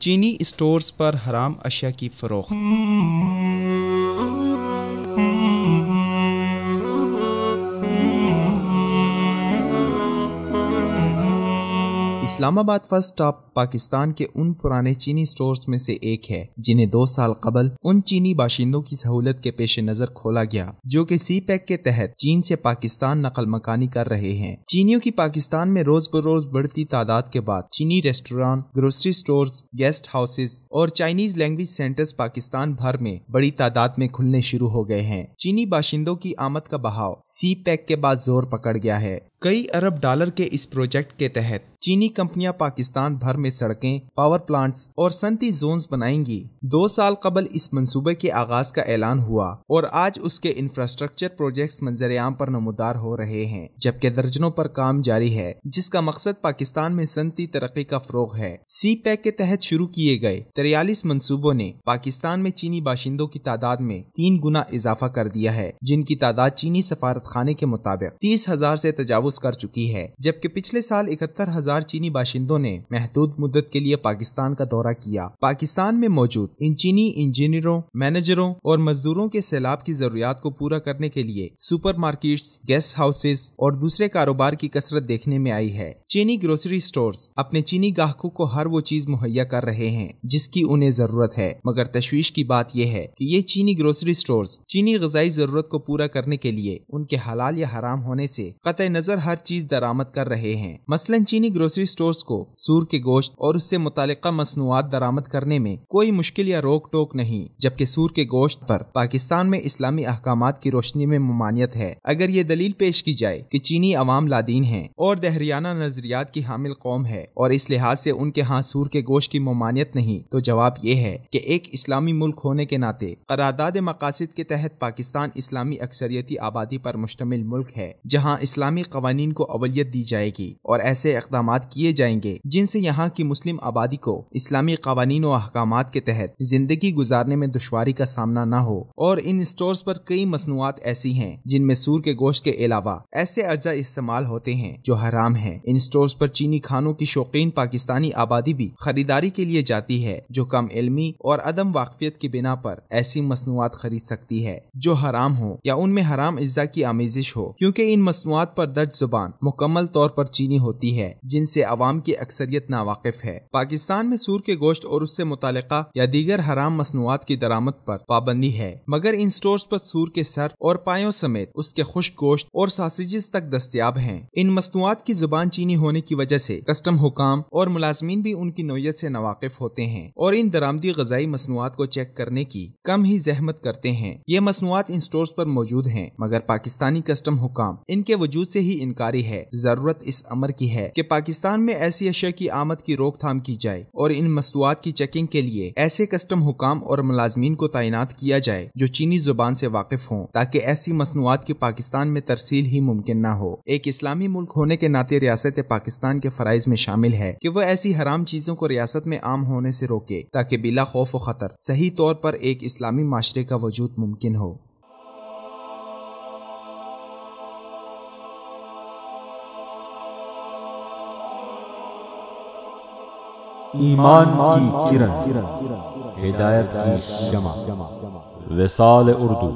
چینی اسٹورز پر حرام اشیاء کی فروخت۔ اسلام آباد فرسٹ اسٹاپ پاکستان کے ان پرانے چینی سٹورز میں سے ایک ہے جنہیں 2 سال قبل ان چینی باشندوں کی سہولت کے پیش نظر کھولا گیا جو کہ سی پیک کے تحت چین سے پاکستان نقل مکانی کر رہے ہیں۔ چینیوں کی پاکستان میں روز بروز بڑھتی تعداد کے بعد چینی restaurant, grocery stores, guest houses اور چائنیز لینگویج سینٹرز پاکستان بھر میں بڑی تعداد میں کھلنے شروع ہو گئے ہیں۔ چینی باشندوں کی آمد کا بہاؤ سی پیک کے بعد زور پکڑ گیا ہے۔ کئی ارب ڈالر کے اس پروجیکٹ کے تحت چینی کمپنیاں پاکستان بھر میں سڑکیں، پاور پلانٹس اور صنعتی زونز بنائیں گی۔ 2 سال قبل اس منصوبے کے آغاز کا اعلان ہوا اور آج اس کے انفراسٹرکچر پروجیکٹس منظر عام پر نمودار ہو رہے ہیں، جبکہ درجنوں پر کام جاری ہے جس کا مقصد پاکستان میں صنعتی ترقی کا فروغ ہے۔ سی پیک کے تحت شروع کیے گئے 43 منصوبوں نے پاکستان میں چینی باشندوں کی تعداد میں 3 گنا اضافہ کر دیا ہے، جن کی تعداد چینی سفارت خانے کے مطابق 30,000 سے تجاوز کر چکی ہے، جبکہ پچھلے سال 71,000 چینی باشندوں نے محدود مدت کے لیے پاکستان کا دورہ کیا۔ پاکستان میں موجود ان چینی انجینئروں، مینیجروں اور مزدوروں کے سیلاب کی ضروریات کو پورا کرنے کے لیے سپر مارکیٹس، گیسٹ ہاؤسز اور دوسرے کاروبار کی کثرت دیکھنے میں آئی ہے۔ چینی گروسری سٹورز اپنے چینی گاہکوں کو ہر وہ چیز مہیا کر رہے ہیں جس کی انہیں ضرورت ہے، مگر تشویش کی بات یہ ہے کہ یہ چینی گروسری سٹورز چینی غذائی ضرورت کو پورا کرنے کے لیے ان کے حلال یا حرام ہونے سے قطع نظر ہر چیز درآمد کر رہے ہیں۔ مثلا چینی گروسری سٹورز کو سور کے گوشت اور اس سے متعلقہ مصنوعات درآمد کرنے میں کوئی مشکل یا روک ٹوک نہیں، جبکہ سور کے گوشت پر پاکستان میں اسلامی احکامات کی روشنی میں ممانعت ہے۔ اگر یہ دلیل پیش کی جائے کہ چینی عوام لادین ہیں اور دہریانہ نظریات کی حامل قوم ہے اور اس لحاظ سے ان کے ہاں سور کے گوشت کی ممانعت نہیں، تو جواب یہ ہے کہ ایک اسلامی ملک ہونے کے ناطے قرارداد مقاصد کے تحت پاکستان اسلامی اکثریتی آبادی پر مشتمل ملک ہے جہاں اسلامی قوانین کو اولویت دی جائے گی اور ایسے اقدامات کیے جائیں گے جن سے یہاں کی مسلم آبادی کو اسلامی قوانین و احکامات کے تحت زندگی گزارنے میں دشواری کا سامنا نہ ہو۔ اور ان اسٹورز پر کئی مصنوعات ایسی ہیں جن میں سور کے گوشت کے علاوہ ایسے اجزاء استعمال ہوتے ہیں جو حرام ہیں۔ ان اسٹورز پر چینی کھانوں کی شوقین پاکستانی آبادی بھی خریداری کے لیے جاتی ہے جو کم علمی اور عدم واقفیت کی بنا پر ایسی مصنوعات خرید سکتی ہے جو حرام ہو یا ان میں حرام اجزاء کی آمیزش ہو، کیونکہ ان مصنوعات پر درج زبان مکمل طور پر چینی ہوتی ہے جن سے عوام کی اکثریت ناواقف ہے۔ پاکستان میں سور کے گوشت اور اس سے متعلقہ یا دیگر حرام مصنوعات کی درآمد پر پابندی ہے، مگر ان سٹورز پر سور کے سر اور پایوں سمیت اس کے خشک گوشت اور ساسیجز تک دستیاب ہیں۔ ان مصنوعات کی زبان چینی ہونے کی وجہ سے کسٹم حکام اور ملازمین بھی ان کی نوعیت سے ناواقف ہوتے ہیں اور ان درآمدی غذائی مصنوعات کو چیک کرنے کی کم ہی زحمت کرتے ہیں۔ یہ مصنوعات ان سٹورز پر موجود ہیں، مگر پاکستانی کسٹم حکام ان کے وجود سے ہی انکاری ہے۔ ضرورت اس امر کی ہے کہ پاکستان میں ایسی اشیاء کی آمد کی روک تھام کی جائے اور ان مصنوعات کی چیکنگ کے لیے ایسے کسٹم حکام اور ملازمین کو تعینات کیا جائے جو چینی زبان سے واقف ہوں، تاکہ ایسی مصنوعات کی پاکستان میں ترسیل ہی ممکن نہ ہو۔ ایک اسلامی ملک ہونے کے ناطے ریاست پاکستان کے فرائض میں شامل ہے کہ وہ ایسی حرام چیزوں کو ریاست میں عام ہونے سے روکے تاکہ بلا خوف و خطر صحیح طور پر ایک اسلامی معاشرے کا وجود ممکن ہو۔ ایمان کی کرن، ہدایت کی شمع، وصال اردو۔